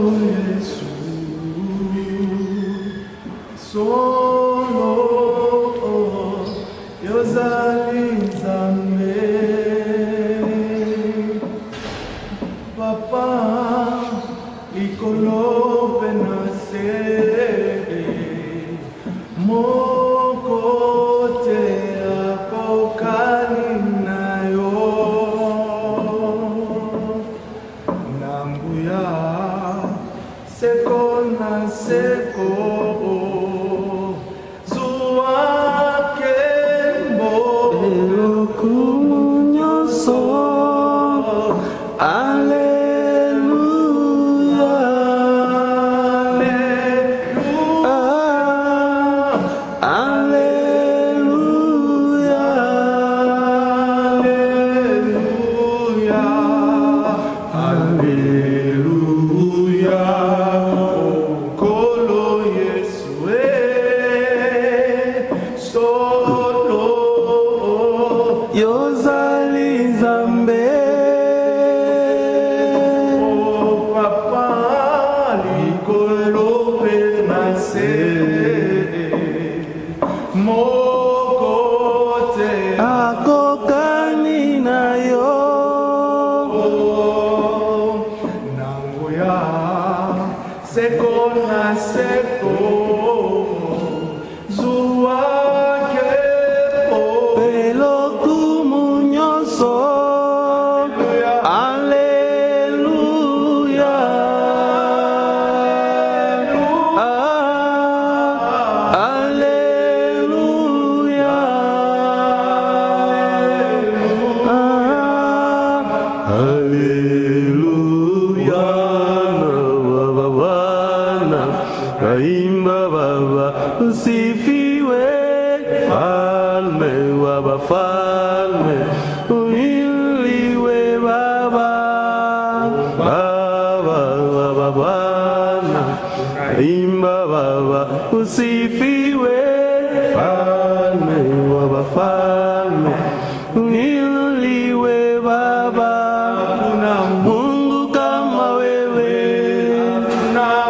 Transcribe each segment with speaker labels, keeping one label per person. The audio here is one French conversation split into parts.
Speaker 1: Yesu solo yozali Nzambe Papa ikolo penase moko te akokani nayo nambuya seko na seko zuake mbo kunyoso yozali Nzambe oh papa likolo pe nase moko te akokani na yo oh nangoya seko na seko zuwa Kaimba baba usifiwe falme wa bafalme uiliwe baba baba wa babana Kaimba baba usifiwe falme wa bafalme uiliwe baba Mungu kama wewe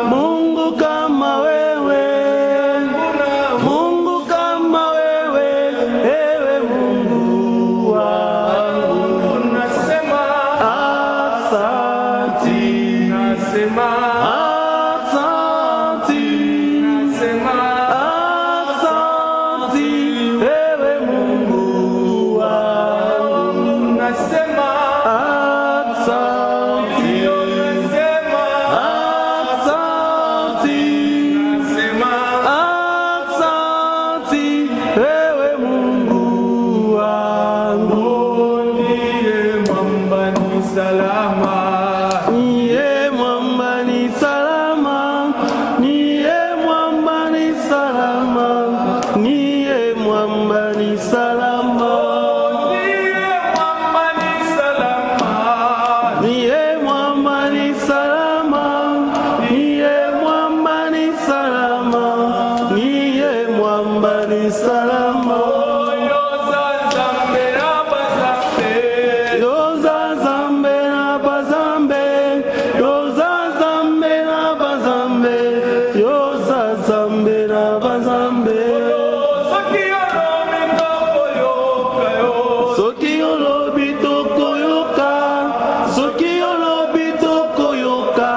Speaker 1: Mungu kama wewe Mungu kama wewe ewe Mungu wangu nasema asante nasema asante nasema asante ewe Mungu wangu nasema asante ewe Mungu wangu ndiye mwamba ni salama niye mwamba ni salama niye mwamba ni salama niye mwamba ni salama niye mwamba ni salama niye mwamba ni salama niye mwamba ni salama niye mwamba ni salama yoza Nzambe na bazambe yoza Nzambe na bazambe yoza Nzambe na bazambe yoza Nzambe na bazambe soki olobi tokoyoka soki olobi tokoyoka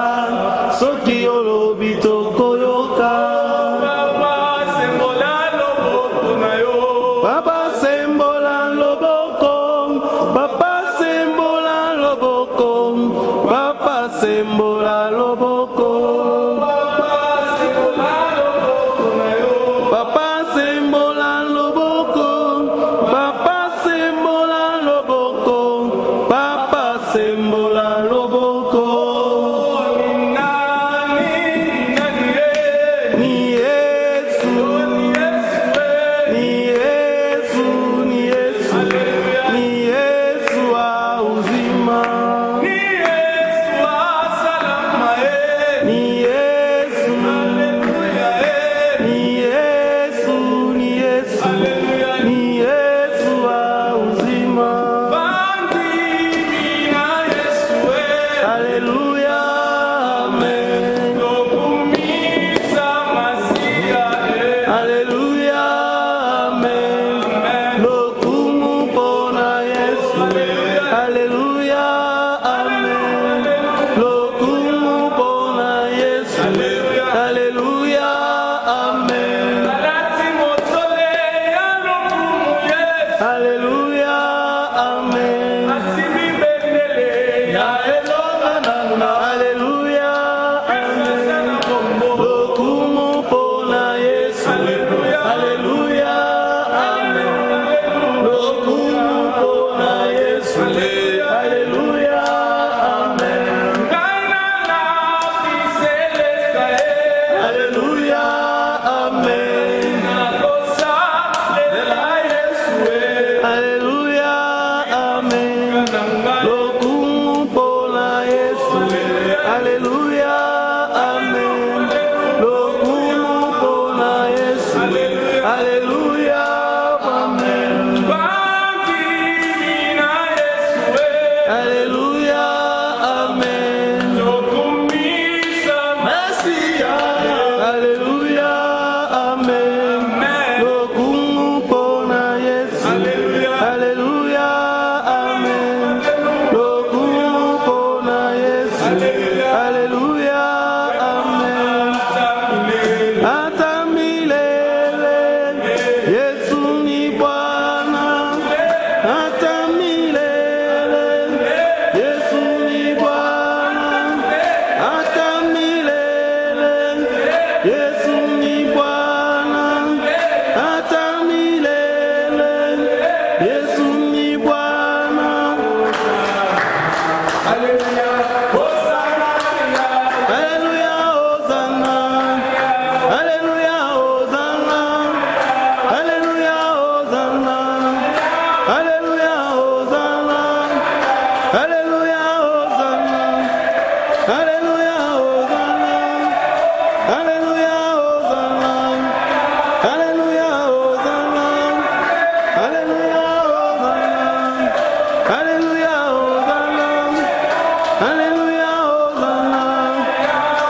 Speaker 1: soki olobi tokoyoka Papa sembola loboko Papa sembola loboko Papa sembola loboko Papa sembola loboko Papa sembola loboko Papa sembola loboko ni Yesu ni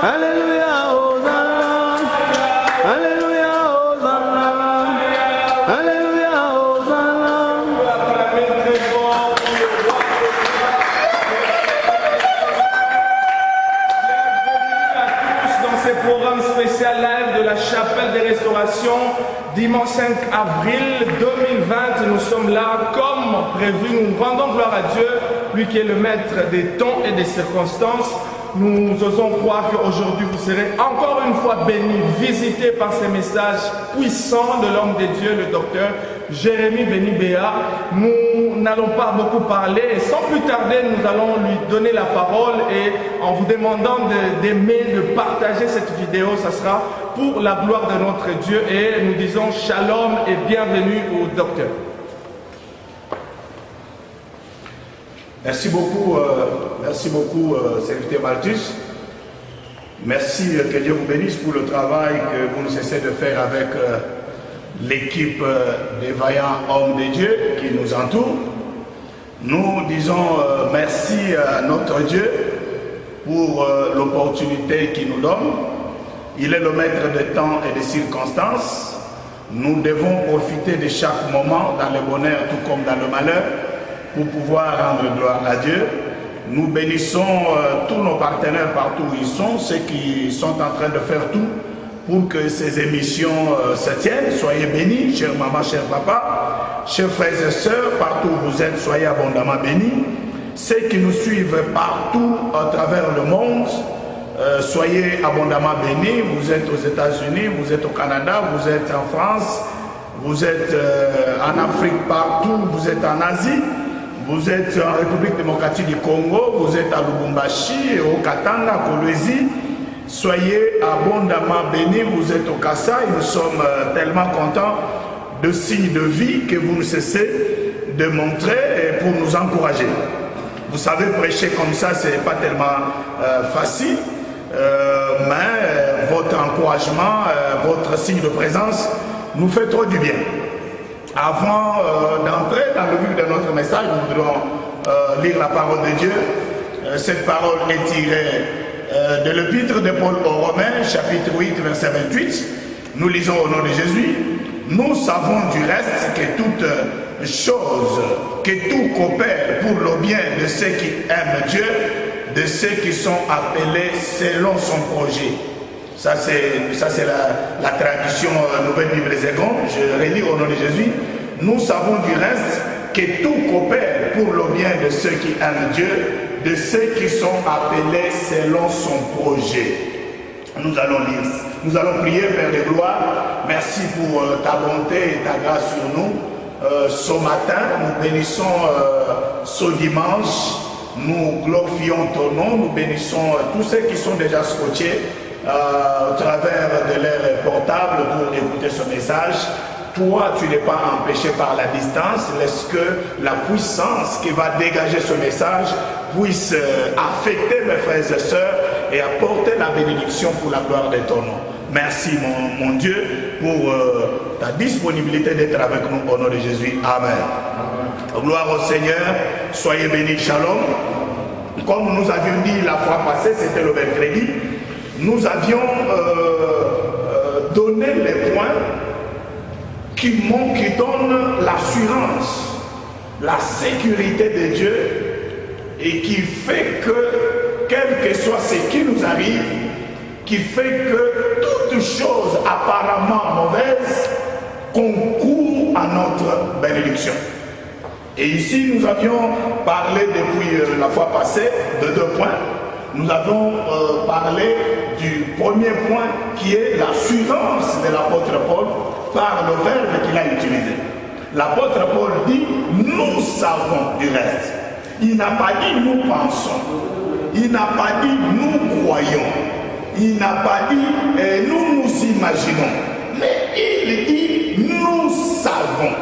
Speaker 1: Alléluia, Hosanna. Alléluia, Hosanna. Alléluia, Hosanna.
Speaker 2: Dans ces programmes spécial live de la chapelle des restaurations, dimanche 5 avril 2020, nous sommes là comme prévu. Nous rendons gloire à Dieu, lui qui est le maître des temps et des circonstances. Nous osons croire qu'aujourd'hui vous serez encore une fois bénis, visités par ces messages puissants de l'homme de Dieu, le docteur Jérémie Béni-Béa. Nous n'allons pas beaucoup parler et sans plus tarder, nous allons lui donner la parole et en vous demandant d'aimer, de partager cette vidéo, ça sera pour la gloire de notre Dieu et nous disons shalom et bienvenue au docteur.
Speaker 3: Merci beaucoup, serviteur Malthus. Merci, que Dieu vous bénisse pour le travail que vous ne cessez de faire avec l'équipe des vaillants hommes de Dieu qui nous entourent. Nous disons merci à notre Dieu pour l'opportunité qu'il nous donne. Il est le maître des temps et des circonstances. Nous devons profiter de chaque moment dans le bonheur tout comme dans le malheur pour pouvoir rendre gloire à Dieu. Nous bénissons tous nos partenaires partout où ils sont, ceux qui sont en train de faire tout pour que ces émissions se tiennent. Soyez bénis, chère maman, cher papa, chers frères et sœurs, partout où vous êtes, soyez abondamment bénis. Ceux qui nous suivent partout à travers le monde, soyez abondamment bénis. Vous êtes aux États-Unis, vous êtes au Canada, vous êtes en France, vous êtes en Afrique partout, vous êtes en Asie. Vous êtes en République démocratique du Congo, vous êtes à Lubumbashi, au Katanga, à Kolwezi. Soyez abondamment bénis, vous êtes au Kassai. Nous sommes tellement contents de signes de vie que vous ne cessez de montrer pour nous encourager. Vous savez, prêcher comme ça, ce n'est pas tellement facile, mais votre encouragement, votre signe de présence nous fait trop du bien. Avant d'entrer dans le vif de notre message, nous voudrons lire la parole de Dieu. Cette parole est tirée de l'épître de Paul aux Romains, chapitre 8, verset 28. Nous lisons au nom de Jésus. Nous savons du reste que toute chose, que tout coopère pour le bien de ceux qui aiment Dieu, de ceux qui sont appelés selon son projet. Ça c'est la traduction Nouvelle Bible Zégon. Je relis au nom de Jésus. Nous savons du reste que tout coopère pour le bien de ceux qui aiment Dieu, de ceux qui sont appelés selon son projet. Nous allons lire. Nous allons prier, Père de gloire. Merci pour ta bonté et ta grâce sur nous. Ce matin, nous bénissons ce dimanche. Nous glorifions ton nom. Nous bénissons tous ceux qui sont déjà scotchés au travers de leur portable pour écouter ce message. Toi, tu n'es pas empêché par la distance. Laisse que la puissance qui va dégager ce message puisse affecter mes frères et sœurs et apporter la bénédiction pour la gloire de ton nom. Merci mon Dieu pour ta disponibilité d'être avec nous au nom de Jésus. Amen. Gloire au Seigneur. Soyez bénis. Shalom. Comme nous avions dit la fois passée, c'était le mercredi. Nous avions donné les points qui donnent l'assurance, la sécurité de Dieu et qui fait que, quel que soit ce qui nous arrive, qui fait que toute chose apparemment mauvaise concourt à notre bénédiction. Et ici, nous avions parlé depuis la fois passée de 2 points. Nous avons parlé du premier point qui est l'assurance de l'apôtre Paul par le verbe qu'il a utilisé. L'apôtre Paul dit « nous savons du reste ». Il n'a pas dit « nous pensons ». Il n'a pas dit « nous croyons ». Il n'a pas dit « nous nous imaginons ». Mais il dit « nous savons ».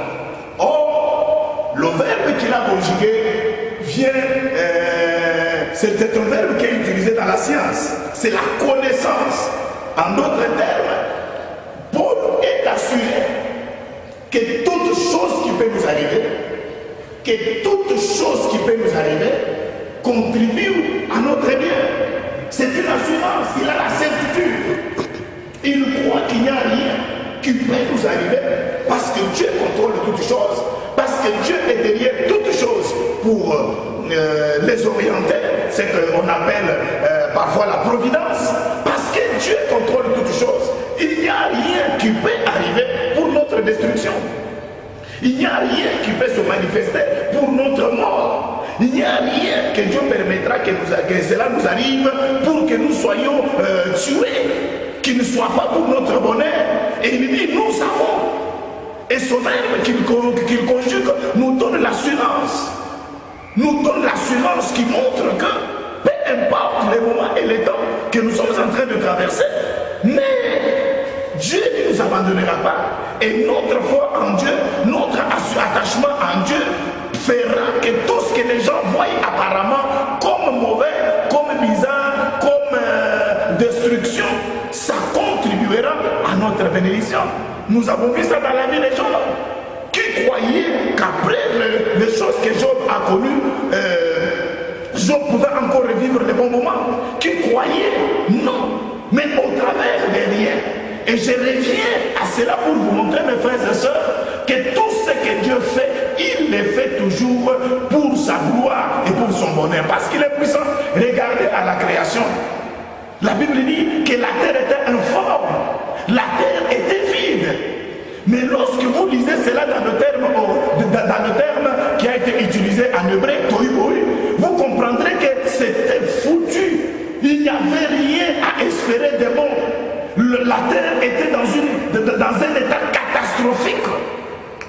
Speaker 3: Or, le verbe qu'il a conjugué vient... c'est un verbe qui est utilisé dans la science. C'est la connaissance. En d'autres termes, Paul est assuré que toute chose qui peut nous arriver, contribue à notre bien. C'est une assurance. Il a la que Dieu contrôle toutes choses, parce que Dieu est derrière toutes choses pour les orienter, c'est qu'on appelle parfois la providence, parce que Dieu contrôle toutes choses. Il n'y a rien qui peut arriver pour notre destruction. Il n'y a rien qui peut se manifester pour notre mort. Il n'y a rien que Dieu permettra que cela nous arrive pour que nous soyons tués, qu'il ne soit pas pour notre bonheur. Et il dit, nous savons. Et son verbe qu'il conjugue nous donne l'assurance. Nous donne l'assurance qui montre que, peu importe les moments et les temps que nous sommes en train de traverser, mais Dieu ne nous abandonnera pas. Et notre foi en Dieu, notre attachement en Dieu fera que tout ce que les gens voient apparemment comme mauvais, comme bizarre, comme destruction, ça contribuera à notre bénédiction. Nous avons vu ça dans la vie des gens qui croyaient qu'après les choses que Job a connues, Job pouvait encore revivre les bons moments. Qui croyaient, non, mais au travers des riens. Et je reviens à cela pour vous montrer, mes frères et sœurs, que tout ce que Dieu fait, il le fait toujours pour sa gloire et pour son bonheur. Parce qu'il est puissant. Regardez à la création. La Bible dit que la terre était informe. La terre était vide. Mais lorsque vous lisez cela dans le terme qui a été utilisé en hébreu, vous comprendrez que c'était foutu. Il n'y avait rien à espérer de bon. La terre était dans un état catastrophique.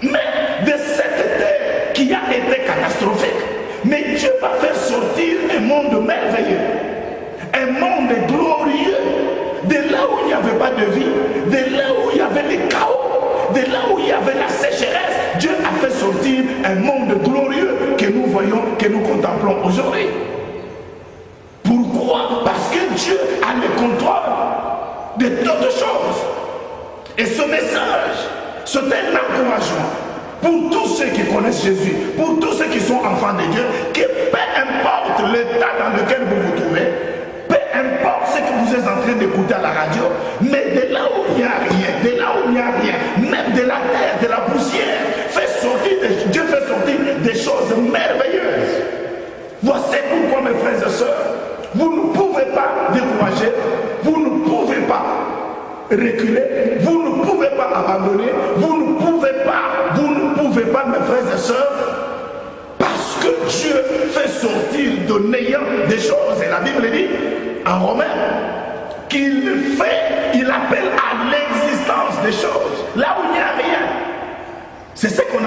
Speaker 3: Mais de cette terre qui a été catastrophique, mais Dieu va faire sortir un monde merveilleux, un monde glorieux, de là où il n'y avait pas de vie, de là où il y avait le chaos, de là où il y avait la sécheresse. Dieu a fait sortir un monde glorieux que nous voyons, que nous contemplons aujourd'hui. Pourquoi? Parce que Dieu a le contrôle de toutes choses. Et ce message, c'est un encouragement pour tous ceux qui connaissent Jésus, pour tous ceux qui sont enfants de Dieu, que peu importe l'état dans lequel vous vous trouvez, peu importe ce que vous êtes en train d'écouter à la radio, mais de là où il n'y a rien, de là où il n'y a rien, même de la terre, de la poussière, Dieu fait sortir des choses merveilleuses. Voici pourquoi, mes frères et sœurs, vous ne pouvez pas décourager, vous ne pouvez pas reculer, vous ne pouvez pas abandonner, vous ne pouvez pas, mes frères et sœurs, parce que Dieu fait sortir de néant des choses. Et la Bible dit en Romains qu'il appelle à l'existence des choses, là où il n'y a rien. C'est ce qu'on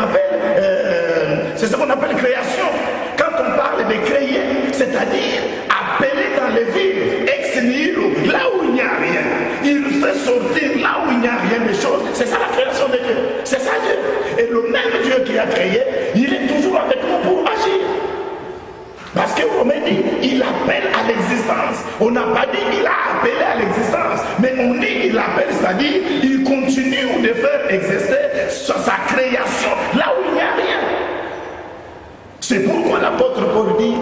Speaker 3: appelle création. Quand on parle de créer, c'est-à-dire appeler dans les villes, ex nihilo, là où il n'y a rien. Il fait sortir là où il n'y a rien de choses. C'est ça la création de Dieu. C'est ça Dieu. Et le même Dieu qui a créé, il est toujours avec nous pour agir. Parce que Romain dit, il appelle à l'existence. On n'a pas dit il a appelé à l'existence, mais on dit il appelle, c'est-à-dire il continue de faire exister sa création là où il n'y a rien. C'est pourquoi l'apôtre Paul dit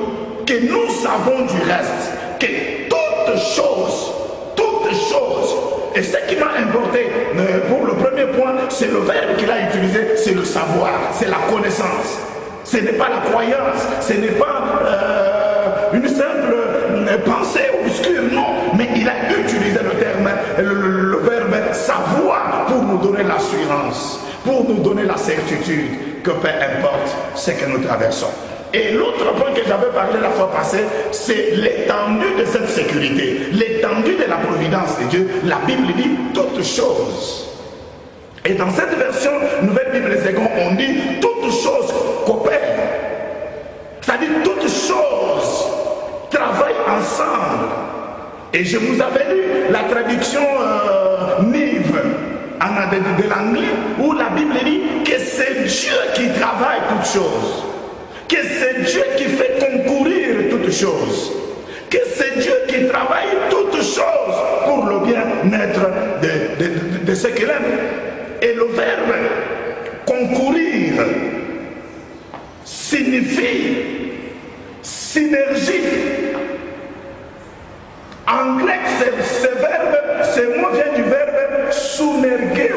Speaker 3: que nous savons du reste que toutes choses, et ce qui m'a importé pour le premier point, c'est le verbe qu'il a utilisé, c'est le savoir, c'est la connaissance. Ce n'est pas la croyance, ce n'est pas une simple pensée obscure, non. Mais il a utilisé le terme, le verbe savoir pour nous donner l'assurance, pour nous donner la certitude que peu importe ce que nous traversons. Et l'autre point que j'avais parlé la fois passée, c'est l'étendue de cette sécurité, l'étendue de la providence de Dieu. La Bible dit toutes choses. Et dans cette version, Nouvelle Bible Seconde, on dit toutes choses coopèrent. C'est-à-dire toutes choses travaillent ensemble. Et je vous avais lu la traduction Nive de l'anglais, où la Bible dit que c'est Dieu qui travaille toutes choses. Que c'est Dieu qui fait concourir toutes choses. Que c'est Dieu qui travaille toutes choses pour le bien-être de ceux qu'il aime. Et le verbe concourir signifie synergie. En grec, ce mot vient du verbe sunergeo.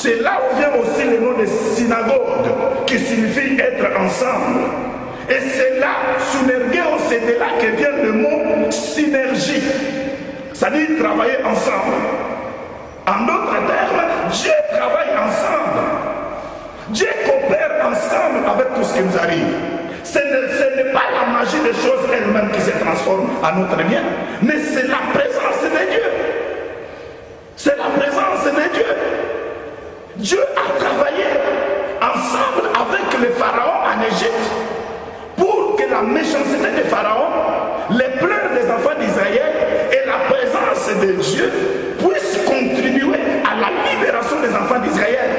Speaker 3: C'est là où vient aussi le nom de synagogue, qui signifie être ensemble. Et c'est là, synergéo, c'est de là que vient le mot synergie. C'est-à-dire travailler ensemble. En d'autres termes, Dieu travaille ensemble. Dieu coopère ensemble avec tout ce qui nous arrive. Ce n'est pas la magie des choses elles-mêmes qui se transforment à notre bien, mais c'est la présence de Dieu. C'est la présence de Dieu. Dieu a travaillé ensemble avec les pharaons en Égypte pour que la méchanceté des pharaons, les pleurs des enfants d'Israël et la présence de Dieu puissent contribuer à la libération des enfants d'Israël.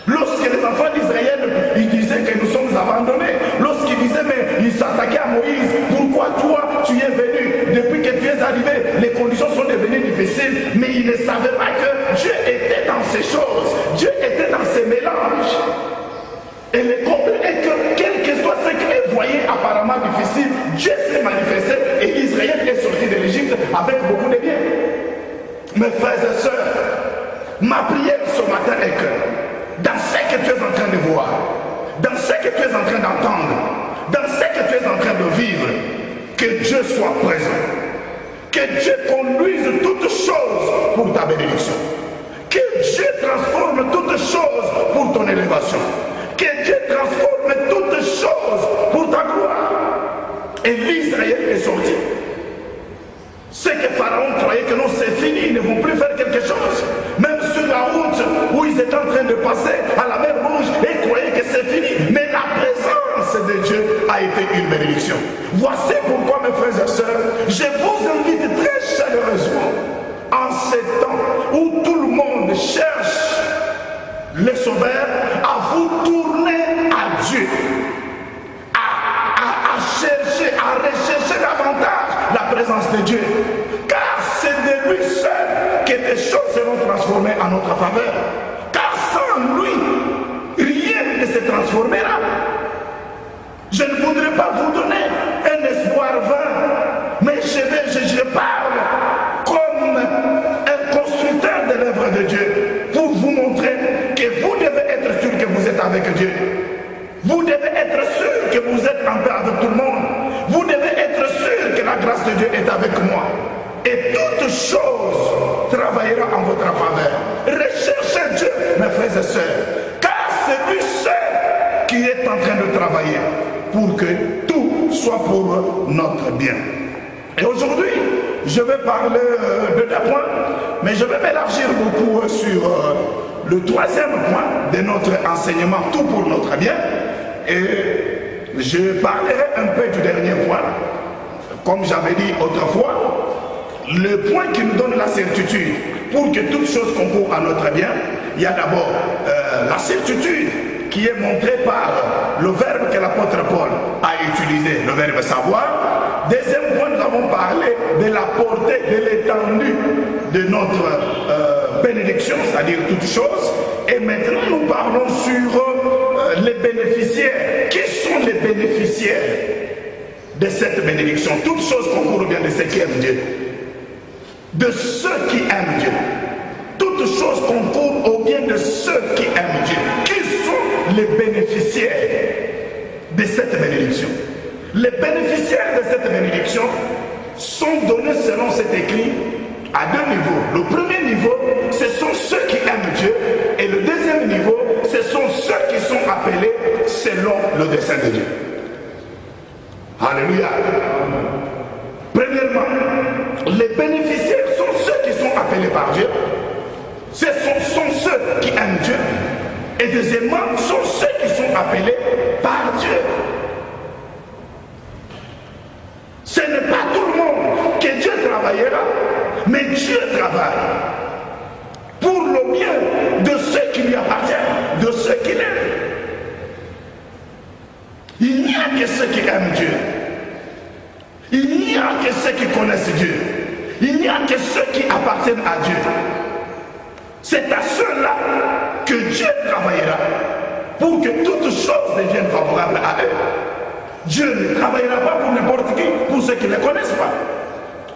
Speaker 3: Lorsque les enfants d'Israël, ils disaient que nous sommes abandonnés, lorsqu'ils disaient, mais ils s'attaquaient à Moïse, pourquoi toi tu es venu? Depuis que tu es arrivé, les conditions sont devenues difficiles, mais ils ne savaient pas que Dieu était dans ces choses, Dieu était dans ces mélanges. Et le comble est que, quel que soit ce qu'ils voyaient apparemment difficile, Dieu s'est manifesté et Israël est sorti de l'Égypte avec beaucoup de bien. Mes frères et sœurs, ma prière ce matin est que, dans ce que tu es en train de voir, dans ce que tu es en train d'entendre, dans ce que tu es en train de vivre, que Dieu soit présent, que Dieu conduise toutes choses pour ta bénédiction, que Dieu transforme toutes choses pour ton élévation, que Dieu transforme toutes choses pour ta gloire. Et l'Israël est sorti. Ce que Pharaon croyait que non, c'est fini, ils ne vont plus faire quelque chose. Même sur la route où ils étaient en train de passer à la mer Rouge, ils croyaient que c'est fini. Mais la présence de Dieu a été une bénédiction. Voici pourquoi, mes frères et sœurs, je vous invite très chaleureusement, en ces temps où tout le monde cherche le Sauveur, à vous tourner à Dieu. À rechercher davantage la présence de Dieu. Car c'est de lui seul que des choses seront transformées en notre faveur. Car sans lui, rien ne se transformera. Je ne voudrais pas vous donner un espoir vain, mais je parle comme un constructeur de l'œuvre de Dieu pour vous montrer que vous devez être sûr que vous êtes avec Dieu. Vous devez être sûr que vous êtes en paix avec tout le monde. Vous devez être sûr que la grâce de Dieu est avec moi. Et toute chose travaillera en votre faveur. Recherchez Dieu, mes frères et sœurs. Car c'est lui seul qui est en train de travailler pour que tout soit pour notre bien. Et aujourd'hui, je vais parler de 2 points, mais je vais m'élargir beaucoup sur le 3e point de notre enseignement, tout pour notre bien. Et je parlerai un peu du dernier point, comme j'avais dit autrefois, le point qui nous donne la certitude pour que toute chose concourt à notre bien. Il y a d'abord la certitude qui est montrée par le verbe que l'apôtre Paul a utilisé, le verbe savoir. Deuxième point, nous avons parlé de la portée, de l'étendue de notre bénédiction, c'est-à-dire toutes choses. Et maintenant, nous parlons sur les bénéficiaires. Qui sont les bénéficiaires de cette bénédiction? Toutes choses concourent bien de ceux qui aiment Dieu. De ceux qui aiment Dieu. Toutes choses concourent au bien de ceux qui aiment Dieu. Qui sont les bénéficiaires de cette bénédiction? Les bénéficiaires de cette bénédiction sont donnés selon cet écrit à 2 niveaux. Le premier niveau, ce sont ceux qui aiment Dieu, et le deuxième niveau, ce sont ceux qui sont appelés selon le dessein de Dieu. Alléluia. Premièrement, les bénéficiaires sont ceux qui sont appelés par Dieu. Ce sont ceux qui aiment Dieu. Et deuxièmement, sont ceux qui sont appelés par Dieu. Ce n'est pas tout le monde que Dieu travaillera, mais Dieu travaille pour le bien de ceux qui lui appartiennent, de ceux qui l'aiment. Il n'y a que ceux qui aiment Dieu. Il n'y a que ceux qui connaissent Dieu. Il n'y a que ceux qui appartiennent à Dieu. C'est à ceux-là que Dieu travaillera pour que toutes choses deviennent favorables à eux. Dieu ne travaillera pas pour n'importe qui, pour ceux qui ne le connaissent pas.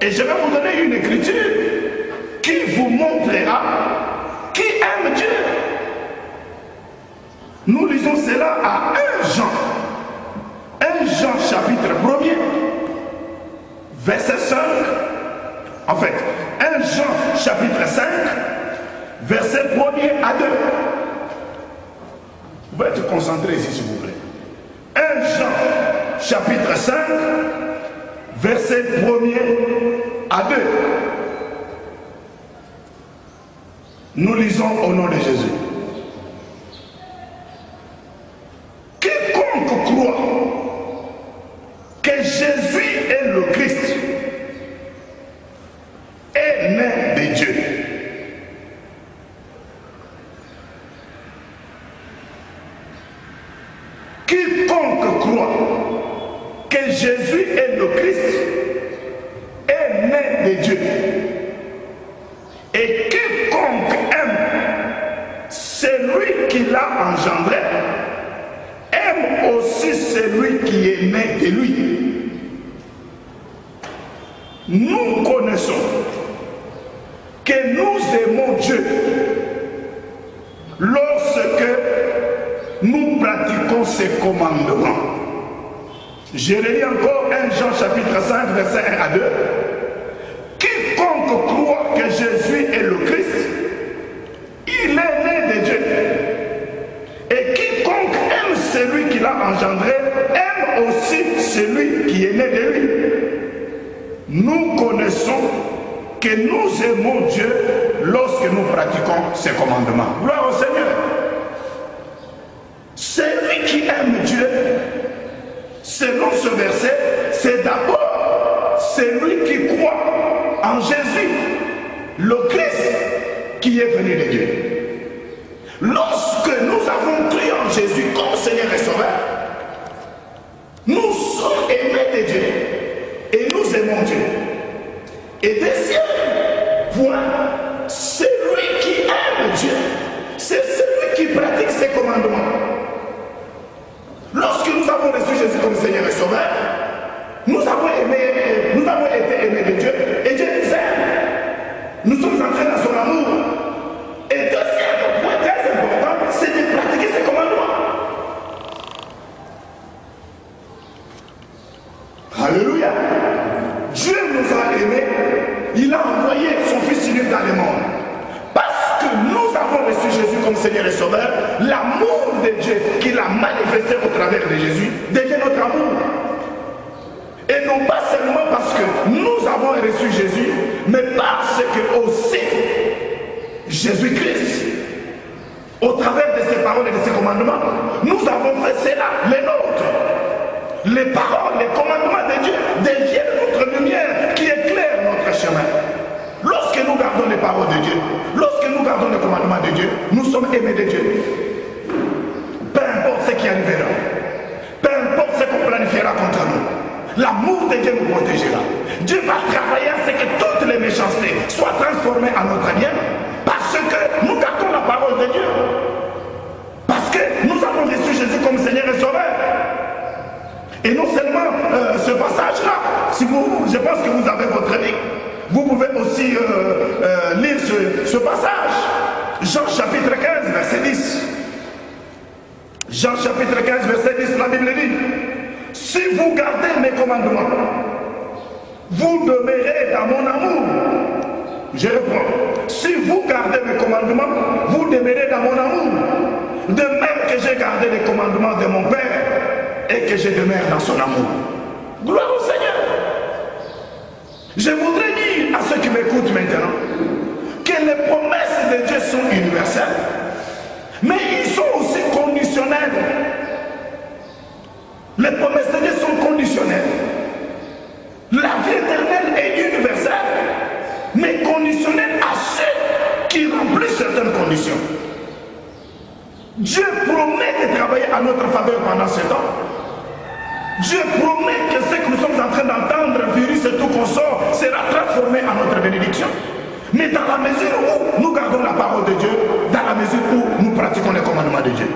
Speaker 3: Et je vais vous donner une écriture qui vous montrera qui aime Dieu. lisons cela à 1 Jean. 1 Jean chapitre 1er, verset 5. En fait, 1 Jean chapitre 5, verset 1er à 2. Vous pouvez être concentré ici s'il vous plaît. 1 Jean chapitre 5, verset 1er à 2. Nous lisons au nom de Jésus. Quiconque croit que Jésus est le Christ est né de Dieu. Quiconque croit que Jésus est le Christ est né de Dieu. Et quiconque aime celui qui l'a engendré aime aussi celui qui est né de lui. Nous connaissons que nous aimons Dieu lorsque nous pratiquons ses commandements. Je relis encore 1 Jean chapitre 5 verset 1 à 2. Quiconque croit que Jésus est le Christ, il est né de Dieu. Et quiconque aime celui qui l'a engendré, aime aussi celui qui est né de lui. Nous connaissons que nous aimons Dieu lorsque nous pratiquons ses commandements. Gloire au Seigneur. Celui qui aime Dieu, selon ce verset, c'est d'abord celui qui croit en Jésus, le Christ qui est venu de Dieu. Lorsque nous avons cru en Jésus comme Seigneur et Sauveur, nous sommes aimés de Dieu et nous aimons Dieu. Et deuxième point, celui qui aime Dieu, c'est celui qui pratique ses commandements. Lorsque nous avons reçu Jésus comme Seigneur et Sauveur, nous avons été aimés de Dieu et Dieu nous aime. Nous sommes entrés dans son amour. Et deuxième point très important, c'est de pratiquer ses commandements. Alléluia. Dieu nous a aimés, il a envoyé son Fils unique dans le monde. Parce que nous avons reçu Jésus comme Seigneur et Sauveur, l'amour de Dieu qu'il a manifesté au travers de Jésus devient notre amour. Et non pas seulement parce que nous avons reçu Jésus, mais parce que aussi Jésus-Christ, au travers de ses paroles et de ses commandements, nous avons fait cela, les nôtres. Les paroles, les commandements de Dieu deviennent notre lumière qui éclaire notre chemin. Lorsque nous gardons les paroles de Dieu, lorsque nous gardons les commandements de Dieu, nous sommes aimés de Dieu. Peu importe ce qui arrivera, peu importe ce qu'on planifiera contre nous, l'amour de Dieu nous protégera. Dieu va travailler à ce que toutes les méchancetés soient transformées en notre bien, parce que nous gardons la parole de Dieu. Parce que nous avons reçu Jésus comme Seigneur et Sauveur. Et non seulement ce passage-là, si je pense que vous avez votre vie, vous pouvez aussi lire ce passage. Jean chapitre 15, verset 10. Jean chapitre 15, verset 10, la Bible dit: si vous gardez mes commandements, vous demeurez dans mon amour. Je reprends. Si vous gardez mes commandements, vous demeurez dans mon amour. De même que j'ai gardé les commandements de mon Père et que je demeure dans son amour. Gloire au Seigneur. Je voudrais dire à ceux qui m'écoutent maintenant que les promesses de Dieu sont universelles, mais ils sont aussi conditionnelles. Les promesses de Dieu sont conditionnelles. La vie éternelle est universelle, mais conditionnelle à ceux qui remplissent certaines conditions. Dieu promet de travailler à notre faveur pendant ce temps. Dieu promet que ce que nous sommes en train d'entendre, virus et tout qu'on sort, sera transformé en notre bénédiction. Mais dans la mesure où nous gardons la parole de Dieu, dans la mesure où nous pratiquons les commandements de Dieu.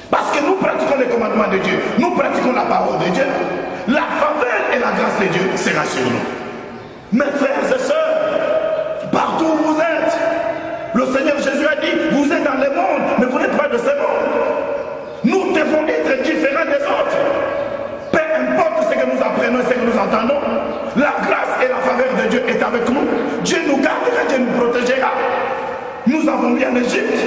Speaker 3: Parce que nous pratiquons les commandements de Dieu, nous pratiquons la parole de Dieu, la faveur et la grâce de Dieu sera sur nous. Mes frères et sœurs, partout où vous êtes, le Seigneur Jésus a dit, vous êtes dans le monde, mais vous n'êtes pas de ce monde. devons être différents des autres. Peu importe ce que nous apprenons et ce que nous entendons, la grâce et la faveur de Dieu est avec nous. Dieu nous gardera, Dieu nous protégera. Nous avons vu en Égypte,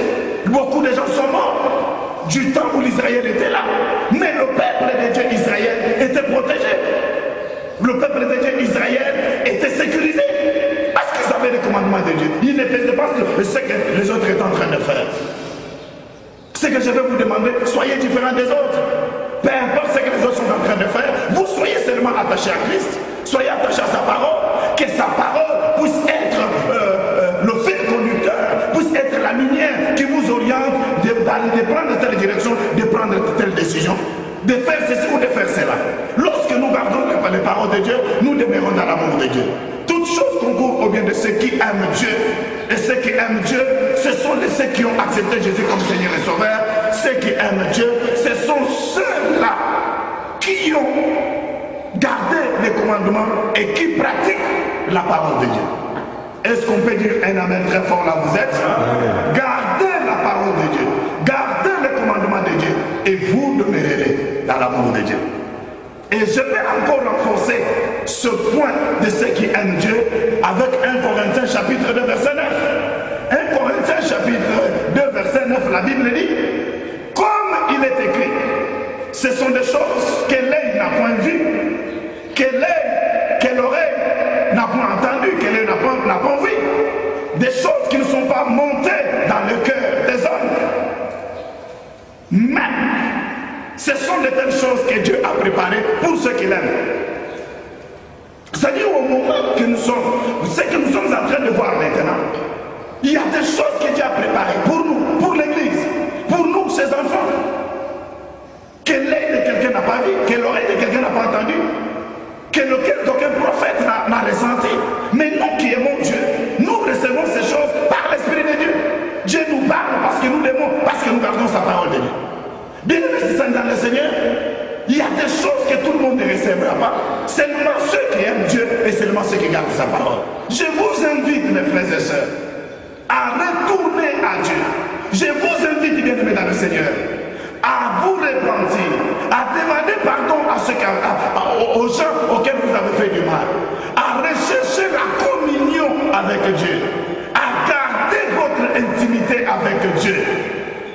Speaker 3: beaucoup de gens sont morts du temps où l'Israël était là. Mais le peuple de Dieu Israël était protégé. Le peuple de Dieu Israël était sécurisé. Parce qu'ils avaient les commandements de Dieu. Ils ne faisaient pas ce que les autres étaient en train de faire. Ce que je vais vous demander, soyez différents des autres. Peu importe ce que les autres sont en train de faire, vous soyez seulement attachés à Christ. Soyez attachés à sa parole. Que sa parole puisse être le fil conducteur, puisse être la lumière qui vous oriente de prendre telle direction, de prendre telle décision, de faire ceci ou de faire cela. Lorsque nous gardons les paroles de Dieu, nous demeurons dans l'amour de Dieu. Toutes choses concourent au bien de ceux qui aiment Dieu. Et ceux qui aiment Dieu, ce sont ceux qui ont accepté Jésus comme Seigneur et Sauveur. Ceux qui aiment Dieu, ce sont ceux-là qui ont gardé les commandements et qui pratiquent la parole de Dieu. Est-ce qu'on peut dire un amen très fort là vous êtes? Gardez la parole de Dieu, gardez les commandements de Dieu et vous demeurerez dans l'amour de Dieu. Et je vais encore renforcer ce point de ceux qui aiment Dieu avec 1 Corinthiens chapitre 2 verset 9. 1 Corinthiens chapitre 2 verset 9, la Bible dit, comme il est écrit, ce sont des choses que l'œil n'a point vues, que l'oreille n'a point entendu, que l'œil n'a point vu, des choses qui ne sont pas montées dans le cœur des hommes. Mais ce sont de telles choses que Dieu a préparées pour ceux qui l'aiment. C'est-à-dire au moment que nous sommes, ce que nous sommes en train de voir maintenant, il y a des choses que Dieu a préparées pour nous, pour l'Église, pour nous, ses enfants. Que l'œil de quelqu'un n'a pas vu, que l'oreille de quelqu'un n'a pas entendu, que le cœur d'aucun prophète n'a ressenti. Mais nous qui aimons Dieu, nous recevons ces choses par l'Esprit de Dieu. Dieu nous parle parce que nous l'aimons, parce que nous gardons sa parole de Dieu. Bien aimés dans le Seigneur, il y a des choses que tout le monde ne recevra pas. Seulement ceux qui aiment Dieu et seulement ceux qui gardent sa parole. Je vous invite, mes frères et sœurs, à retourner à Dieu. Je vous invite, bien aimés dans le Seigneur, à vous repentir, à demander pardon aux gens auxquels vous avez fait du mal, à rechercher la communion avec Dieu, à garder votre intimité avec Dieu.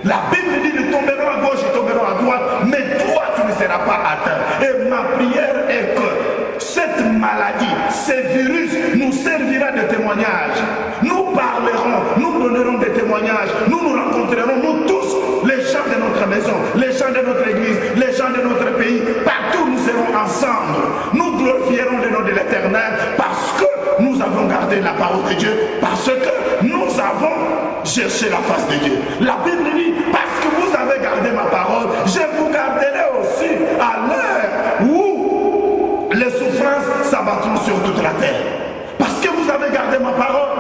Speaker 3: La Bible dit, nous tomberons à gauche, nous tomberons à droite, mais toi, tu ne seras pas atteint. Et ma prière est que cette maladie, ce virus, nous servira de témoignage. Nous parlerons, nous donnerons des témoignages, nous nous rencontrerons, nous tous, les gens de notre maison, les gens de notre église, les gens de notre pays, partout nous serons ensemble. Nous glorifierons le nom de l'Éternel parce que nous avons gardé la parole de Dieu, parce que nous avons cherché la face de Dieu. La Bible dit, parce que vous avez gardé ma parole, je vous garderai aussi à l'heure où les souffrances s'abattront sur toute la terre. Parce que vous avez gardé ma parole,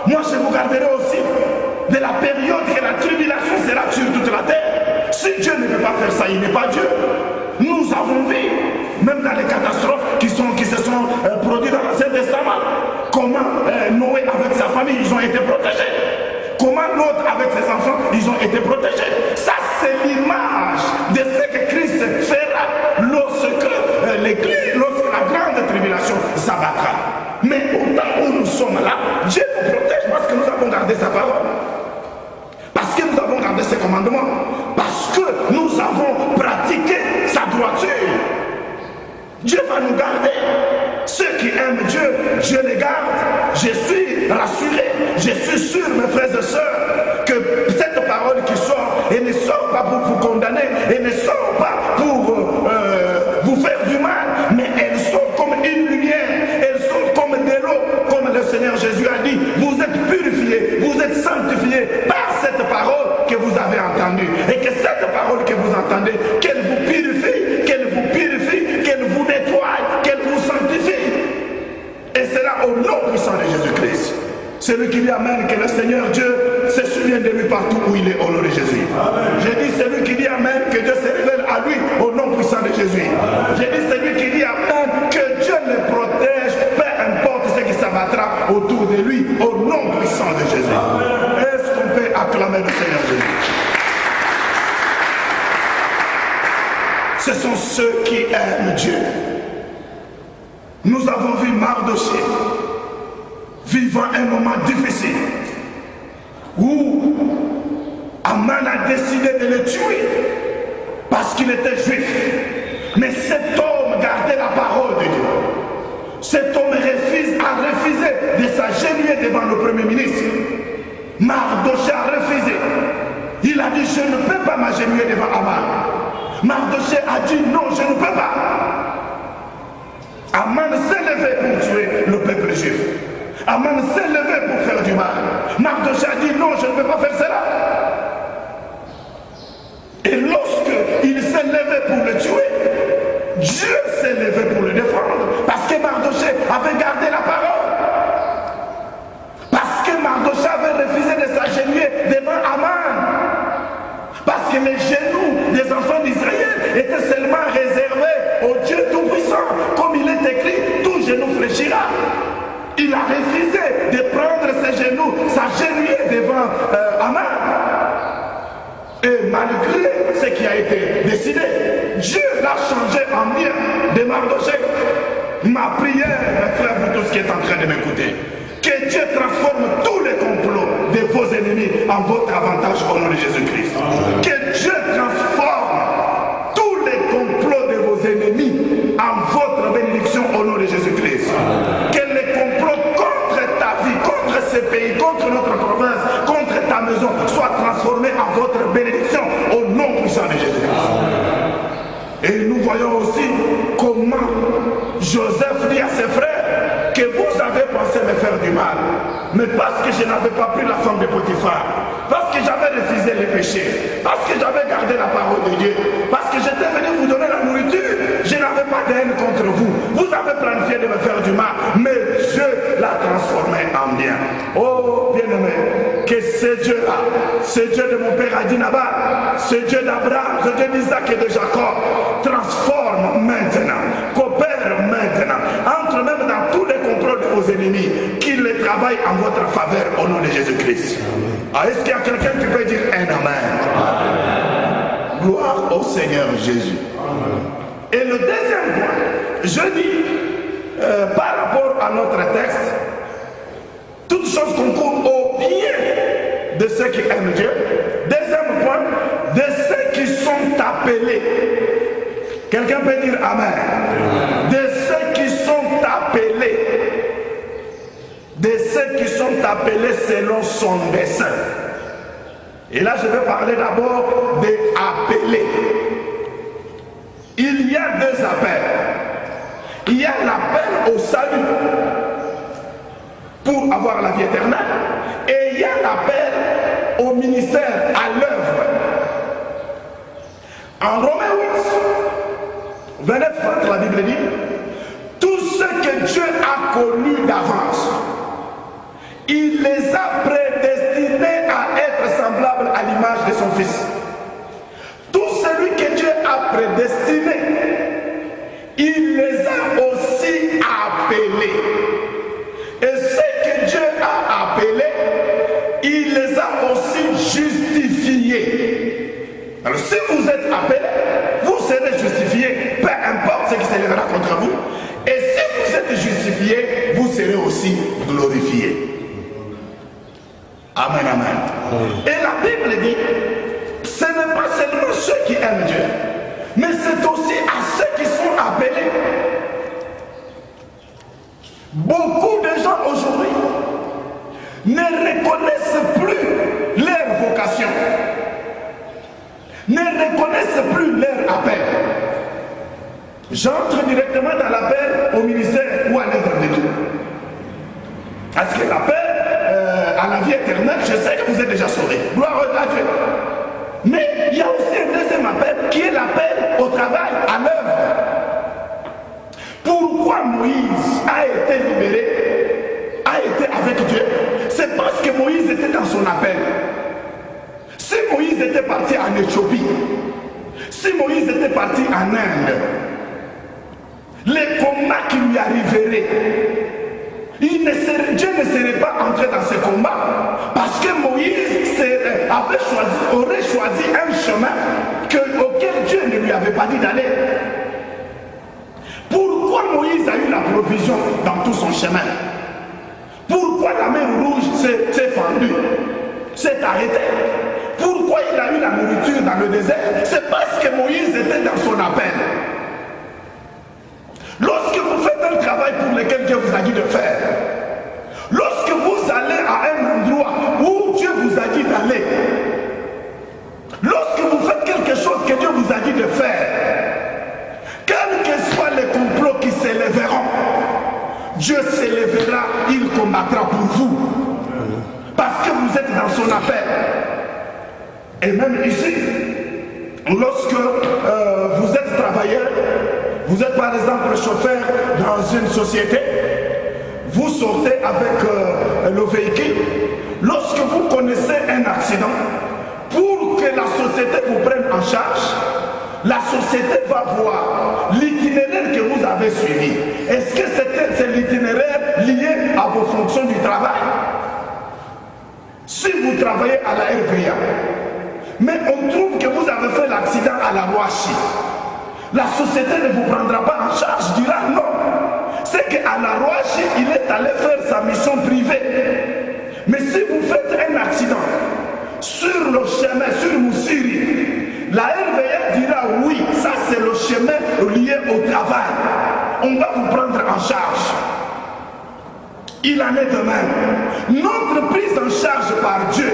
Speaker 3: moi je vous garderai aussi de la période que la tribulation sera sur toute la terre. Si Dieu ne peut pas faire ça, il n'est pas Dieu. Nous avons vu, même dans les catastrophes qui se sont produites dans l'Ancien Testament, comment Noé avec sa famille, ils ont été protégés. Comment l'autre avec ses enfants, ils ont été protégés. Ça, c'est l'image de ce que Christ fera lorsque l'Église, lorsque la grande tribulation s'abattra. Mais au temps où nous sommes là, Dieu nous protège parce que nous avons gardé sa parole. Parce que nous avons gardé ses commandements. Parce que nous avons pratiqué sa droiture. Dieu va nous garder. Ceux qui aiment Dieu, Dieu les garde. Je suis rassuré, je suis sûr, mes frères et sœurs, que cette parole qui sort, elle ne sort pas pour vous condamner, elle ne sort pas pour vous faire du mal, mais elle sort comme une lumière, elle sort comme de l'eau, comme le Seigneur Jésus a dit. Vous êtes purifiés, vous êtes sanctifiés par cette parole que vous avez entendue. Et que cette parole que vous entendez, qu'elle vous purifie, qu'elle vous nettoie, qu'elle vous sanctifie. Et c'est là au nom puissant de Jésus-Christ. Celui qui dit Amen, que le Seigneur Dieu se souvient de lui partout où il est au nom de Jésus. J'ai dit celui qui dit Amen, que Dieu se révèle à lui au nom puissant de Jésus. J'ai dit celui qui dit Amen, que Dieu le protège, peu importe ce qui s'abattra autour de lui, au nom puissant de Jésus. Est-ce qu'on peut acclamer le Seigneur Jésus? ce sont ceux qui aiment Dieu. Nous avons vu Mardoché vivant un moment difficile où Aman a décidé de le tuer parce qu'il était juif. Mais cet homme gardait la parole de Dieu. Cet homme a refusé de s'agenouiller devant le premier ministre. Mardoché a refusé. Il a dit, je ne peux pas m'agenouiller devant Aman. Mardoché a dit, non, je ne peux pas. Aman s'est levé pour tuer le peuple juif. Aman s'est levé pour faire du mal. Mardoché a dit, non, je ne peux pas faire cela. Et lorsqu'il s'est levé pour le tuer, Dieu s'est levé pour le défendre. Parce que Mardoché avait gardé la parole. Parce que Mardoché avait refusé de s'agenouiller devant Aman. Parce que les genoux des enfants d'Israël étaient seulement réservés au Dieu Tout-Puissant. Comme il est écrit, tout genou fléchira. Il a refusé de prendre ses genoux, s'agenouiller devant Aman. Et malgré ce qui a été décidé, Dieu l'a changé en bien de Mardoché. Ma prière, mes frères, vous tous qui êtes en train de m'écouter, que Dieu transforme tous les complots de vos ennemis en votre avantage au nom de Jésus-Christ. Que Dieu transforme tous les complots de vos ennemis en votre bénédiction au nom de Jésus-Christ. Que les complots contre ta vie, contre ce pays, contre notre province, contre ta maison soient transformés en votre bénédiction au nom puissant de Jésus-Christ. Et nous voyons aussi comment Joseph dit à ses frères que vous avez pensé me faire du mal, mais parce que je n'avais pas pris la femme de Potiphar, parce que j'avais refusé les péchés, parce que j'avais gardé la parole de Dieu, parce que j'étais venu vous donner la nourriture, je n'avais pas de haine contre vous. Vous avez planifié de me faire du mal, mais Dieu l'a transformé en bien. Oh bien-aimé, que ce Dieu-là, ce Dieu de mon père Adinaba, ce Dieu d'Abraham, ce Dieu d'Isaac et de Jacob, transforme maintenant, coopère maintenant, entre même dans tous les complots de vos ennemis, qu'il les travaille en votre faveur au nom de Jésus-Christ. Ah, est-ce qu'il y a quelqu'un qui peut dire un amen? Amen. Gloire au Seigneur Jésus. Amen. Et le deuxième point, je dis, par rapport à notre texte, toutes choses concourent au bien de ceux qui aiment Dieu. Deuxième point, de ceux qui sont appelés. Quelqu'un peut dire amen. De ceux qui sont appelés. De ceux qui sont appelés selon son dessein. Et là, je vais parler d'abord des appelés. Il y a deux appels. Il y a l'appel au salut pour avoir la vie éternelle. Et il y a l'appel au ministère, à l'œuvre. En Romains 8, 29, la Bible dit, tout ce que Dieu a connu d'avance, il les a prédestinés à être semblables à l'image de son Fils. Tout celui que Dieu a prédestiné, il les a aussi appelés. Et ceux que Dieu a appelés, il les a aussi justifiés. Alors si vous êtes appelés, vous serez justifiés, peu importe ce qui s'élèvera contre vous. Et si vous êtes justifiés, vous serez aussi glorifiés. Amen, amen. Et la Bible dit, ce n'est pas seulement ceux qui aiment Dieu, mais c'est aussi à ceux qui sont appelés. Beaucoup de gens aujourd'hui ne reconnaissent plus leur vocation, ne reconnaissent plus leur appel. J'entre directement dans l'appel au ministère ou à l'œuvre de Dieu. Parce que l'appel à la vie éternelle, je sais que vous êtes déjà sauvés. Gloire à Dieu. Mais il y a aussi un deuxième appel qui est l'appel au travail, à l'œuvre. Pourquoi Moïse a été libéré, a été avec Dieu? C'est parce que Moïse était dans son appel. Si Moïse était parti en Éthiopie, si Moïse était parti en Inde, les combats qui lui arriveraient, Dieu ne serait pas entré dans ce combat parce que Moïse aurait choisi un chemin auquel Dieu ne lui avait pas dit d'aller. Pourquoi Moïse a eu la provision dans tout son chemin? Pourquoi la mer rouge s'est fendue, s'est arrêtée? Pourquoi il a eu la nourriture dans le désert? C'est parce que Moïse était dans son appel. Lorsque vous faites un travail pour lequel Dieu vous a dit de faire, lorsque vous allez à un endroit où Dieu vous a dit d'aller, lorsque vous faites quelque chose que Dieu vous a dit de faire, quels que soient les complots qui s'élèveront, Dieu s'élèvera, il combattra pour vous. Parce que vous êtes dans son appel. Et même ici, lorsque vous êtes travailleur, vous êtes par exemple chauffeur dans une société, vous sortez avec le véhicule, lorsque vous connaissez un accident, pour que la société vous prenne en charge, la société va voir l'itinéraire que vous avez suivi. Est-ce que c'est l'itinéraire lié à vos fonctions du travail? Si vous travaillez à la RVA, mais on trouve que vous avez fait l'accident à la Roachi, la société ne vous prendra pas en charge, dira non. C'est qu'à la Roachi, il est allé faire sa mission privée. Mais si vous faites un accident sur le chemin, sur Moussiri, la RVA dira oui, ça c'est le chemin lié au travail. On va vous prendre en charge. Il en est de même. Notre prise en charge par Dieu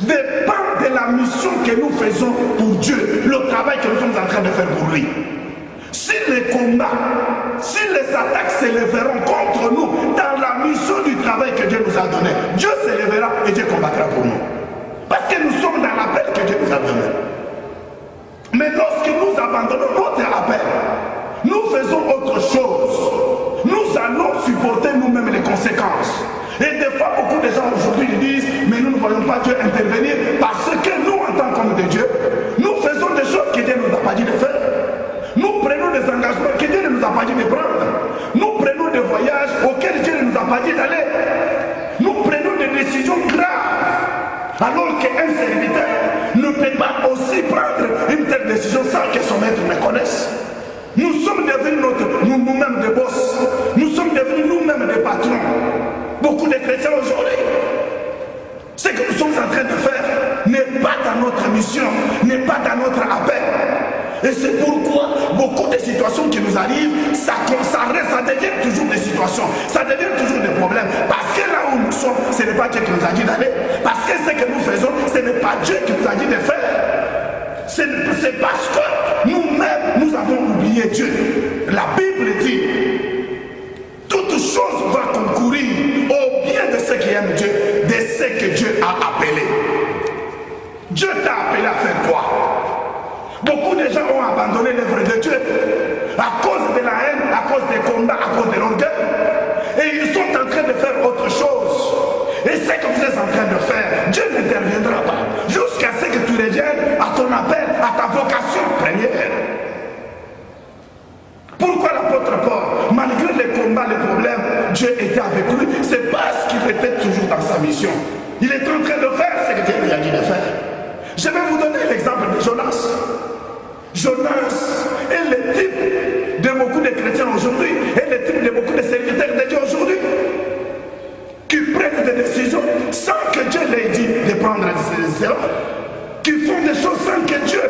Speaker 3: dépend de la mission que nous faisons pour Dieu, le travail que nous sommes en train de faire pour lui. Si les combats, si les attaques s'élèveront contre nous dans la mission du travail que Dieu nous a donné, Dieu s'élèvera et Dieu combattra pour nous. Parce que nous sommes dans l'appel que Dieu nous a donné. Mais lorsque nous abandonnons notre appel, nous faisons autre chose. Nous allons supporter nous-mêmes les conséquences. Et des fois, beaucoup de gens aujourd'hui disent, mais nous ne voyons pas Dieu intervenir parce que nous, en tant qu'hommes de Dieu, nous faisons des choses que Dieu ne nous a pas dit de faire. Nous prenons des engagements que Dieu ne nous a pas dit de prendre. Nous prenons des voyages auxquels Dieu ne nous a pas dit d'aller. Nous prenons des décisions graves. Alors qu'un serviteur ne peut pas aussi prendre une telle décision sans que son maître me connaisse. Nous sommes devenus nous-mêmes des boss. Nous sommes devenus nous-mêmes des patrons. Beaucoup de chrétiens aujourd'hui, ce que nous sommes en train de faire n'est pas dans notre mission, n'est pas dans notre appel. Et c'est pourquoi beaucoup de situations qui nous arrivent, ça devient toujours des situations, ça devient toujours des problèmes. Parce que là où nous sommes, ce n'est pas Dieu qui nous a dit d'aller. Parce que ce que nous faisons, ce n'est pas Dieu qui nous a dit de faire. C'est parce que nous-mêmes, nous avons oublié Dieu. La Bible dit, toute chose va concourir au bien de ceux qui aiment Dieu, de ceux que Dieu a appelés. Dieu t'a appelé à faire quoi? Beaucoup de gens ont abandonné l'œuvre de Dieu à cause de la haine, à cause des combats, à cause de l'orgueil. Et ils sont en train de faire autre chose. Et ce que vous êtes en train de faire, Dieu n'interviendra pas jusqu'à ce que tu reviennes à ton appel, à ta vocation première. Pourquoi l'apôtre Paul, malgré les combats, les problèmes, Dieu était avec lui? C'est parce qu'il était toujours dans sa mission. Il est en train de faire ce que Dieu lui a dit de faire. Je vais vous donner l'exemple de Jonas. Jonas est le type de beaucoup de chrétiens aujourd'hui, est le type de beaucoup de serviteurs de Dieu aujourd'hui, qui prennent des décisions sans que Dieu l'ait dit de prendre des décisions, qui font des choses sans que Dieu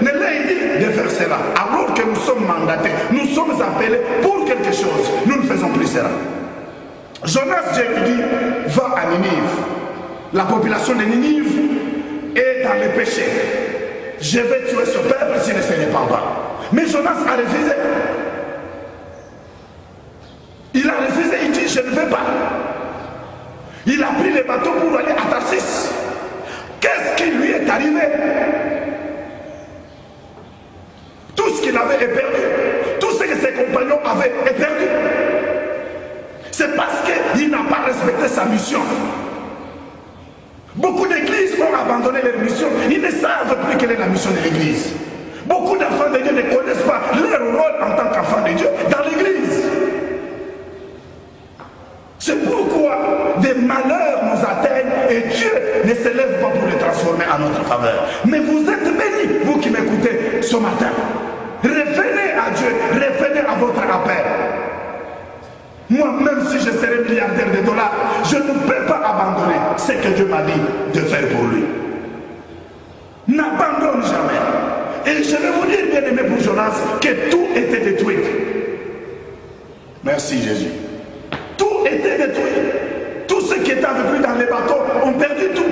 Speaker 3: ne l'ait dit de faire cela. Alors que nous sommes mandatés, nous sommes appelés pour quelque chose, nous ne faisons plus cela. Jonas, Dieu lui dit, va à Ninive. La population de Ninive est dans le péché. Je vais tuer ce peuple s'il ne se répand pas. Mais Jonas a refusé. Il a refusé, il dit, je ne vais pas. Il a pris le bateau pour aller à Tarsis. Qu'est-ce qui lui est arrivé? Tout ce qu'il avait est perdu. Tout ce que ses compagnons avaient est perdu. C'est parce qu'il n'a pas respecté sa mission. Beaucoup d'églises ont abandonné leur mission. Ils ne savent plus quelle est la mission de l'église. Beaucoup d'enfants de Dieu ne connaissent pas leur rôle en tant qu'enfants de Dieu dans l'église. C'est pourquoi des malheurs nous atteignent et Dieu ne se lève pas pour les transformer en notre faveur. Mais vous êtes bénis, vous qui m'écoutez ce matin. Revenez à Dieu, revenez à votre appel. Moi, même si je serais milliardaire de dollars, je ne peux pas abandonner ce que Dieu m'a dit de faire pour lui. N'abandonne jamais. Et je vais vous dire, bien aimé pour Jonas, que tout était détruit. Merci Jésus. Tout était détruit. Tous ceux qui étaient avec lui dans les bateaux ont perdu tout.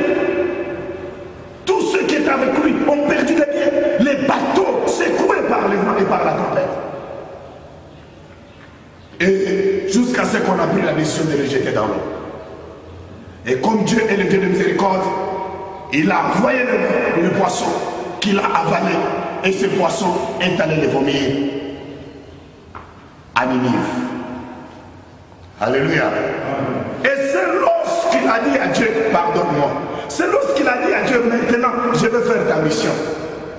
Speaker 3: Tous ceux qui étaient avec lui ont perdu les biens. Les bateaux secoués par les vents et par la tempête. Et jusqu'à ce qu'on a pris la décision de les jeter dans l'eau. Et comme Dieu est le Dieu de miséricorde, il a envoyé le poisson qu'il a avalé. Et ce poisson est allé les vomir à Ninive. Alléluia. Et c'est lorsqu'il a dit à Dieu, pardonne-moi. C'est lorsqu'il a dit à Dieu, maintenant, je vais faire ta mission.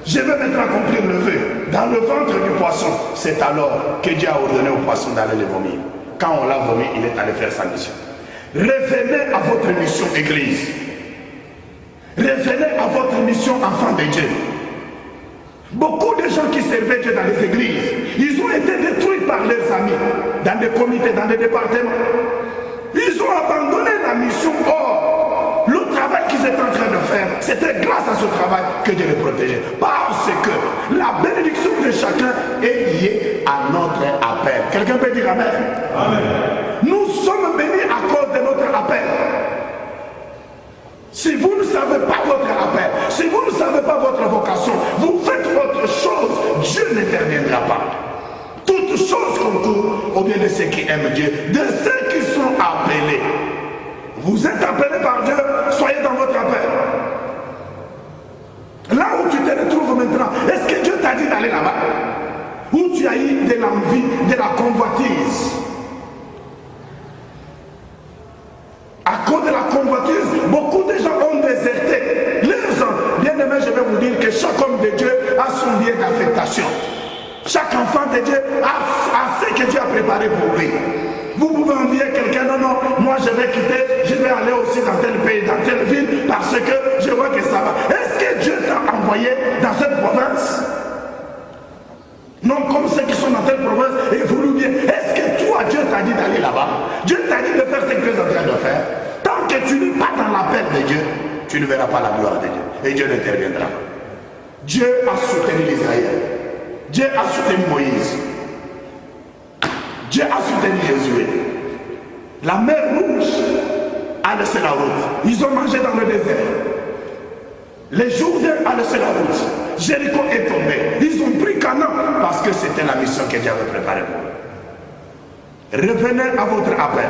Speaker 3: Je vais maintenant accomplir le vœu. Dans le ventre du poisson, c'est alors que Dieu a ordonné au poisson d'aller les vomir. Quand on l'a vomi, il est allé faire sa mission. Revenez à votre mission, Église. Revenez à votre mission, enfant de Dieu. Beaucoup de gens qui servaient Dieu dans les églises, ils ont été détruits par leurs amis, dans des comités, dans des départements. Ils ont abandonné la mission. Or, le travail qu'ils étaient en train de faire, c'était grâce à ce travail que Dieu les protégeait. Parce que la bénédiction de chacun est liée à notre appel. Quelqu'un peut dire Amen? Amen. Nous sommes bénis à cause de notre appel. Si vous ne savez pas votre appel, si vous ne savez pas votre vocation, vous faites autre chose, Dieu n'interviendra pas. Toutes choses concourent au bien de ceux qui aiment Dieu, de ceux qui sont appelés. Vous êtes appelés par Dieu, soyez dans votre appel. Là où tu te retrouves maintenant, est-ce que Dieu t'a dit d'aller là-bas? Où tu as eu de l'envie, de la convoitise? À cause de la convoitise, beaucoup de gens ont déserté. Les gens, bien aimés, je vais vous dire que chaque homme de Dieu a son lien d'affectation. Chaque enfant de Dieu a ce que Dieu a préparé pour lui. Vous pouvez envier quelqu'un, non, non, moi je vais quitter, je vais aller aussi dans tel pays, dans telle ville, parce que je vois que ça va. Est-ce que Dieu t'a envoyé dans cette province? Non, comme ceux qui sont dans telle province et voulu bien. Est-ce que toi, Dieu t'a dit d'aller là-bas? Dieu t'a dit de faire ce que tu es en train de faire. Tant que tu n'es pas dans l'appel de Dieu, tu ne verras pas la gloire de Dieu. Et Dieu n'interviendra. Dieu a soutenu l'Israël. Dieu a soutenu Moïse. Dieu a soutenu Jésus. La mer Rouge a laissé la route. Ils ont mangé dans le désert. Les Jourdains a laissé la route. Jéricho est tombé. Ils ont pris Canaan parce que c'était la mission que Dieu avait préparée pour eux. Revenez à votre appel.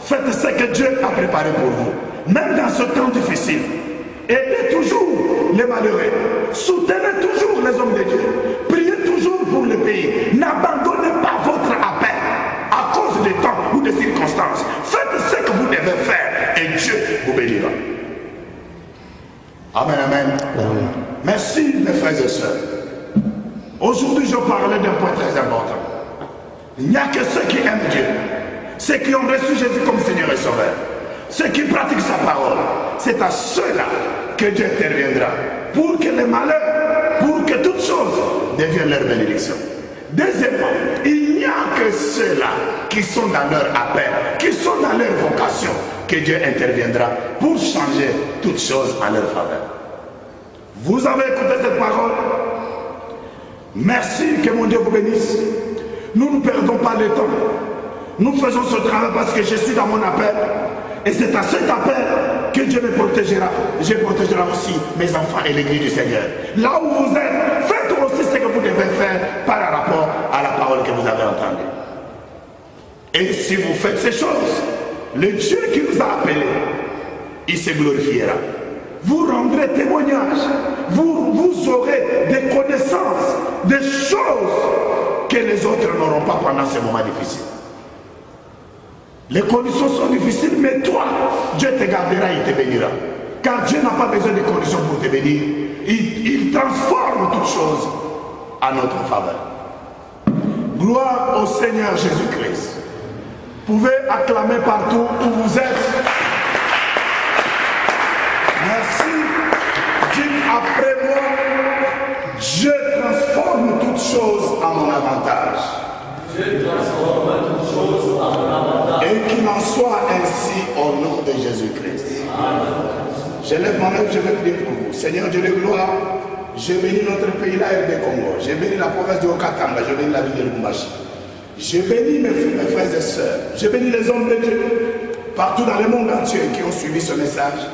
Speaker 3: Faites ce que Dieu a préparé pour vous. Même dans ce temps difficile. Aidez toujours les malheureux. Soutenez toujours les hommes de Dieu. Priez toujours pour le pays. N'abandonnez pas votre appel à cause des temps ou des circonstances. Faites ce que vous devez faire et Dieu vous bénira. Amen, amen. Amen. Merci mes frères et sœurs. Aujourd'hui je parlais d'un point très important. Il n'y a que ceux qui aiment Dieu, ceux qui ont reçu Jésus comme Seigneur et Sauveur, ceux qui pratiquent sa parole. C'est à ceux-là que Dieu interviendra pour que les malheurs, pour que toutes choses deviennent leur bénédiction. Deuxièmement, il n'y a que ceux-là qui sont dans leur appel, qui sont dans leur vocation, que Dieu interviendra pour changer toutes choses en leur faveur. Vous avez écouté cette parole? Merci, que mon Dieu vous bénisse. Nous ne perdons pas le temps. Nous faisons ce travail parce que je suis dans mon appel. Et c'est à cet appel que Dieu me protégera. Je protégerai aussi mes enfants et l'église du Seigneur. Là où vous êtes, faites aussi ce que vous devez faire par rapport à la parole que vous avez entendue. Et si vous faites ces choses, le Dieu qui vous a appelés, il se glorifiera. Vous rendrez témoignage. Vous aurez des connaissances, des choses que les autres n'auront pas pendant ces moments difficiles. Les conditions sont difficiles, mais toi, Dieu te gardera, il te bénira. Car Dieu n'a pas besoin de conditions pour te bénir. Il transforme toutes choses à notre faveur. Gloire au Seigneur Jésus-Christ. Vous pouvez acclamer partout où vous êtes. avantage.
Speaker 4: Dieu transforme toutes choses à mon avantage.
Speaker 3: Et qu'il en soit ainsi au nom de Jésus-Christ. J'élève ma main, je vais prier pour vous. Seigneur Dieu de gloire, je bénis notre pays, la RD Congo. Je bénis la province de Okatanga, je bénis la ville de Lubumbashi. Je bénis mes frères et sœurs. Je bénis les hommes de Dieu partout dans le monde entier qui ont suivi ce message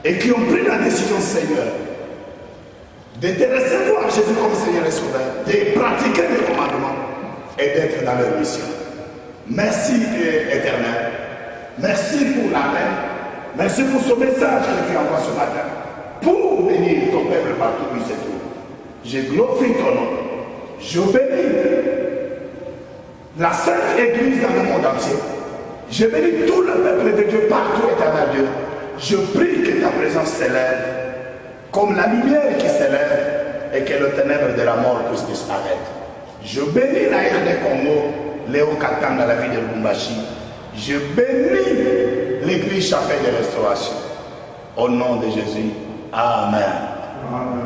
Speaker 3: et qui ont pris la décision, Seigneur, de te recevoir Jésus comme Seigneur et Sauveur, de pratiquer les commandements et d'être dans leur mission. Merci Éternel. Merci pour la paix. Merci pour ce message que tu envoies ce matin. Pour bénir ton peuple partout où il se trouve. Je glorifie ton nom. Je bénis la Sainte Église dans le monde entier. Je bénis tout le peuple de Dieu partout, éternel Dieu. Je prie que ta présence s'élève comme la lumière qui s'élève et que le ténèbre de la mort puisse disparaître. Je bénis la RD Congo, Léo Katanga, la ville de Lubumbashi. Je bénis l'église chapelle de restauration. Au nom de Jésus. Amen. Amen.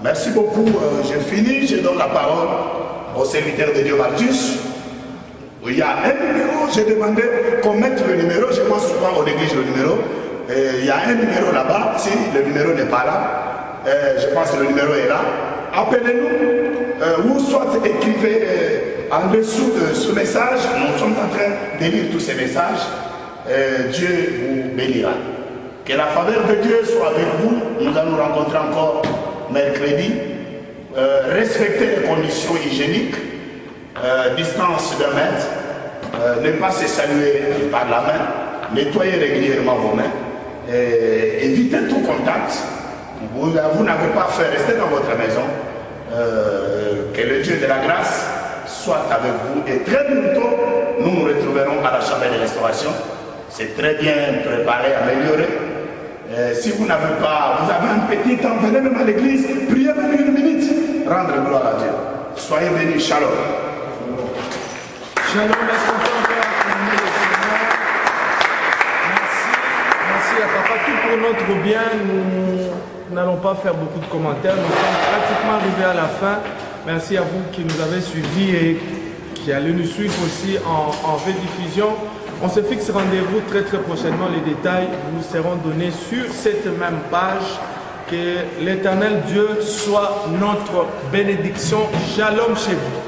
Speaker 3: Merci beaucoup. Je finis. Je donne la parole au serviteur de Dieu Martus. Il y a un numéro. J'ai demandé qu'on mette le numéro. Je pense souvent on néglige le numéro. Il y a un numéro là-bas. Si le numéro n'est pas là, je pense que le numéro est là. Appelez-nous ou soit écrivez en dessous de ce message. Nous sommes en train de lire tous ces messages. Dieu vous bénira. Que la faveur de Dieu soit avec vous. Nous allons nous rencontrer encore mercredi. Respectez les conditions hygiéniques. Distance d'1 mètre. Ne pas se saluer par la main. Nettoyez régulièrement vos mains. Évitez tout contact. Vous n'avez pas fait rester dans votre maison. Que le Dieu de la grâce soit avec vous. Et très bientôt, nous nous retrouverons à la chapelle de restauration. C'est très bien préparé, amélioré. Si vous n'avez pas, vous avez un petit temps, venez même à l'église, priez même 1 minute, rendre gloire à Dieu. Soyez bénis, shalom.
Speaker 2: Shalom, est-ce qu'on peut encore acclamer le Seigneur? Merci à Papa, tout pour notre bien. Nous n'allons pas faire beaucoup de commentaires, nous sommes pratiquement arrivés à la fin. Merci à vous qui nous avez suivis et qui allez nous suivre aussi en rediffusion. On se fixe rendez-vous très prochainement. Les détails vous seront donnés sur cette même page. Que l'Éternel Dieu soit notre bénédiction. Shalom chez vous.